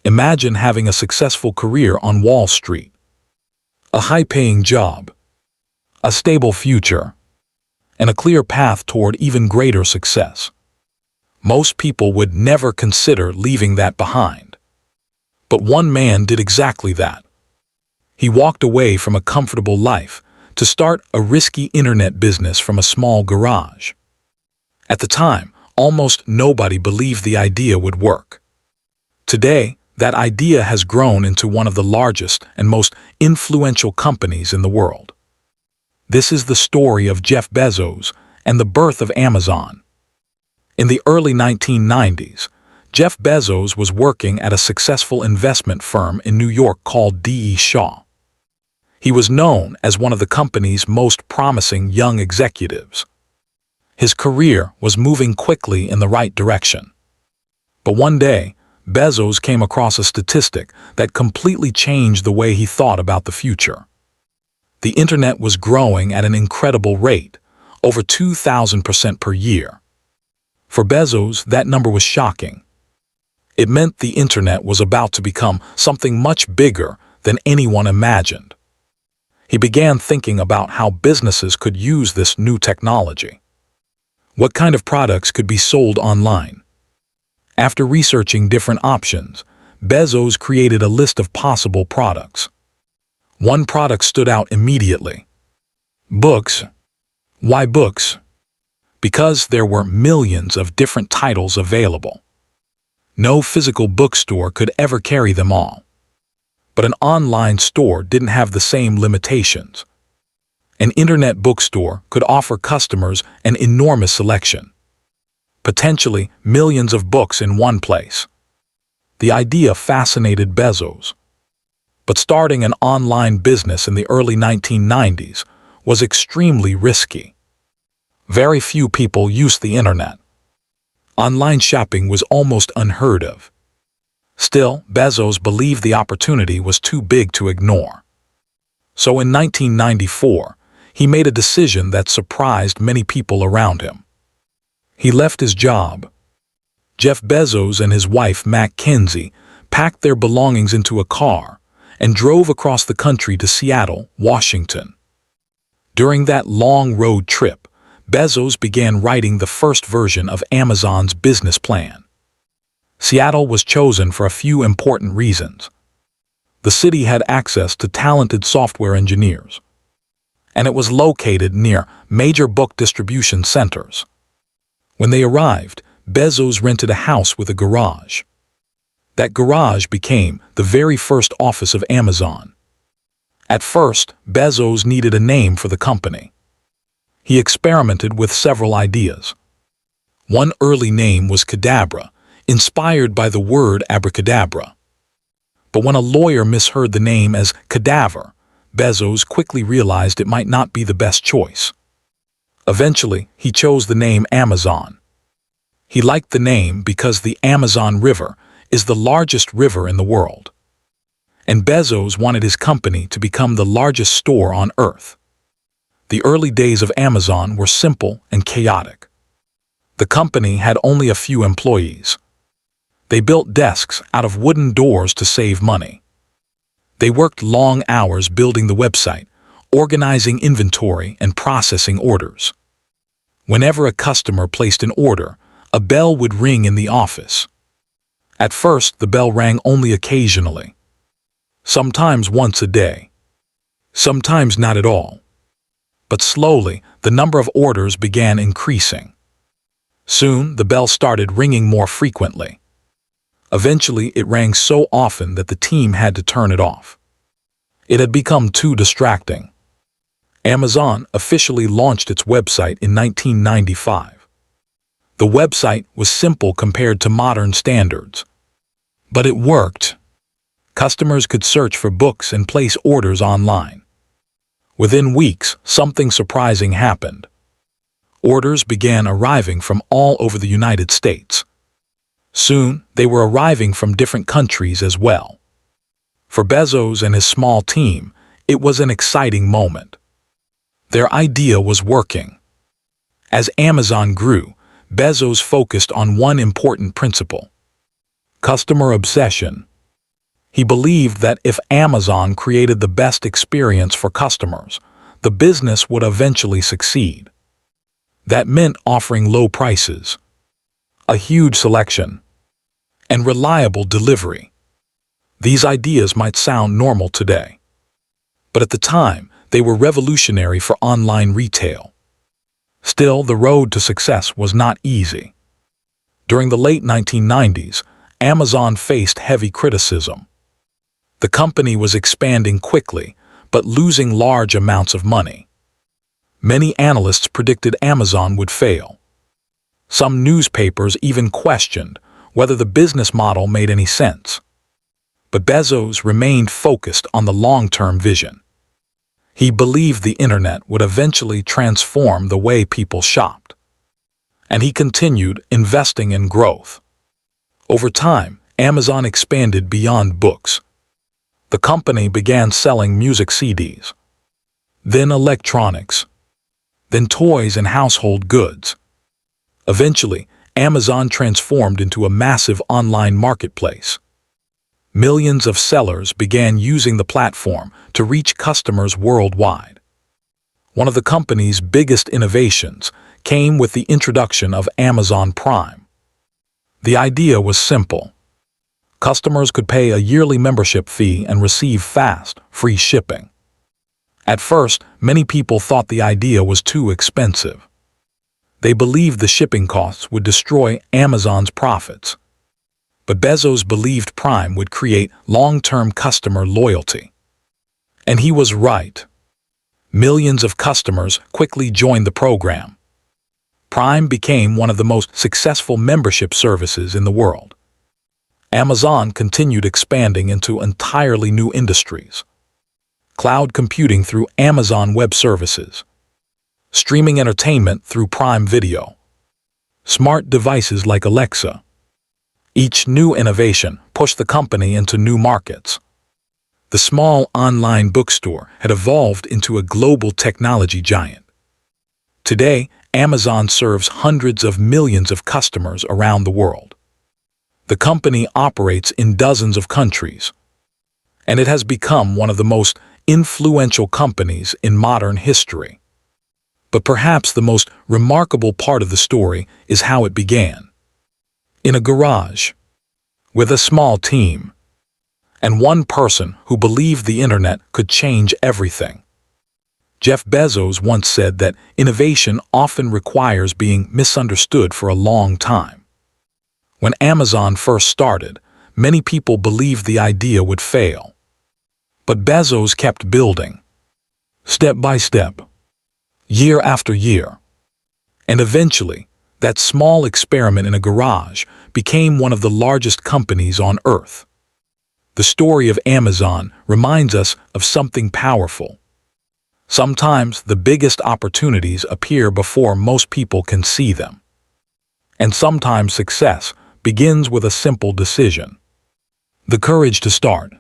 Imagine having a successful career on Wall Street, a high-paying job, a stable future, and a clear path toward even greater success. Most people would never consider leaving that behind. But one man did exactly that. He walked away from a comfortable life to start a risky internet business from a small garage. At the time, almost nobody believed the idea would work. Today, that idea has grown into one of the largest and most influential companies in the world. This is the story of Jeff Bezos and the birth of Amazon. In the early 1990s, Jeff Bezos was working at a successful investment firm in New York called D.E. Shaw. He was known as one of the company's most promising young executives. His career was moving quickly in the right direction. But one day, Bezos came across a statistic that completely changed the way he thought about the future. The internet was growing at an incredible rate, over 2,000% per year. For Bezos, that number was shocking. It meant the internet was about to become something much bigger than anyone imagined. He began thinking about how businesses could use this new technology. What kind of products could be sold online? After researching different options, Bezos created a list of possible products. One product stood out immediately. Books. Why books? Because there were millions of different titles available. No physical bookstore could ever carry them all. But an online store didn't have the same limitations. An internet bookstore could offer customers an enormous selection. Potentially millions of books in one place. The idea fascinated Bezos. But starting an online business in the early 1990s was extremely risky. Very few people used the internet. Online shopping was almost unheard of. Still, Bezos believed the opportunity was too big to ignore. So in 1994, he made a decision that surprised many people around him. He left his job. Jeff Bezos and his wife, Mackenzie, packed their belongings into a car and drove across the country to Seattle, Washington. During that long road trip, Bezos began writing the first version of Amazon's business plan. Seattle was chosen for a few important reasons. The city had access to talented software engineers, and it was located near major book distribution centers. When they arrived, Bezos rented a house with a garage. That garage became the very first office of Amazon. At first, Bezos needed a name for the company. He experimented with several ideas. One early name was Cadabra, inspired by the word abracadabra. But when a lawyer misheard the name as cadaver, Bezos quickly realized it might not be the best choice. Eventually, he chose the name Amazon. He liked the name because the Amazon River is the largest river in the world. And Bezos wanted his company to become the largest store on Earth. The early days of Amazon were simple and chaotic. The company had only a few employees. They built desks out of wooden doors to save money. They worked long hours building the website, organizing inventory, and processing orders. Whenever a customer placed an order, a bell would ring in the office. At first, the bell rang only occasionally. Sometimes once a day. Sometimes not at all. But slowly, the number of orders began increasing. Soon, the bell started ringing more frequently. Eventually, it rang so often that the team had to turn it off. It had become too distracting. Amazon officially launched its website in 1995. The website was simple compared to modern standards. But it worked. Customers could search for books and place orders online. Within weeks, something surprising happened. Orders began arriving from all over the United States. Soon, they were arriving from different countries as well. For Bezos and his small team, it was an exciting moment. Their idea was working. As Amazon grew, Bezos focused on one important principle: customer obsession. He believed that if Amazon created the best experience for customers, the business would eventually succeed. That meant offering low prices, a huge selection, and reliable delivery. These ideas might sound normal today, but at the time, they were revolutionary for online retail. Still, the road to success was not easy. During the late 1990s, Amazon faced heavy criticism. The company was expanding quickly, but losing large amounts of money. Many analysts predicted Amazon would fail. Some newspapers even questioned whether the business model made any sense. But Bezos remained focused on the long-term vision. He believed the internet would eventually transform the way people shopped. And he continued investing in growth. Over time, Amazon expanded beyond books. The company began selling music CDs, then electronics, then toys and household goods. Eventually, Amazon transformed into a massive online marketplace. Millions of sellers began using the platform to reach customers worldwide. One of the company's biggest innovations came with the introduction of Amazon Prime. The idea was simple. Customers could pay a yearly membership fee and receive fast, free shipping. At first, many people thought the idea was too expensive. They believed the shipping costs would destroy Amazon's profits. But Bezos believed Prime would create long-term customer loyalty. And he was right. Millions of customers quickly joined the program. Prime became one of the most successful membership services in the world. Amazon continued expanding into entirely new industries. Cloud computing through Amazon Web Services, streaming entertainment through Prime Video, smart devices like Alexa. Each new innovation pushed the company into new markets. The small online bookstore had evolved into a global technology giant. Today, Amazon serves hundreds of millions of customers around the world. The company operates in dozens of countries, and it has become one of the most influential companies in modern history. But perhaps the most remarkable part of the story is how it began. In a garage, with a small team, and one person who believed the internet could change everything. Jeff Bezos once said that innovation often requires being misunderstood for a long time. When Amazon first started, many people believed the idea would fail. But Bezos kept building, step by step, year after year. And eventually, that small experiment in a garage became one of the largest companies on Earth. The story of Amazon reminds us of something powerful. Sometimes the biggest opportunities appear before most people can see them. And sometimes success begins with a simple decision. The courage to start.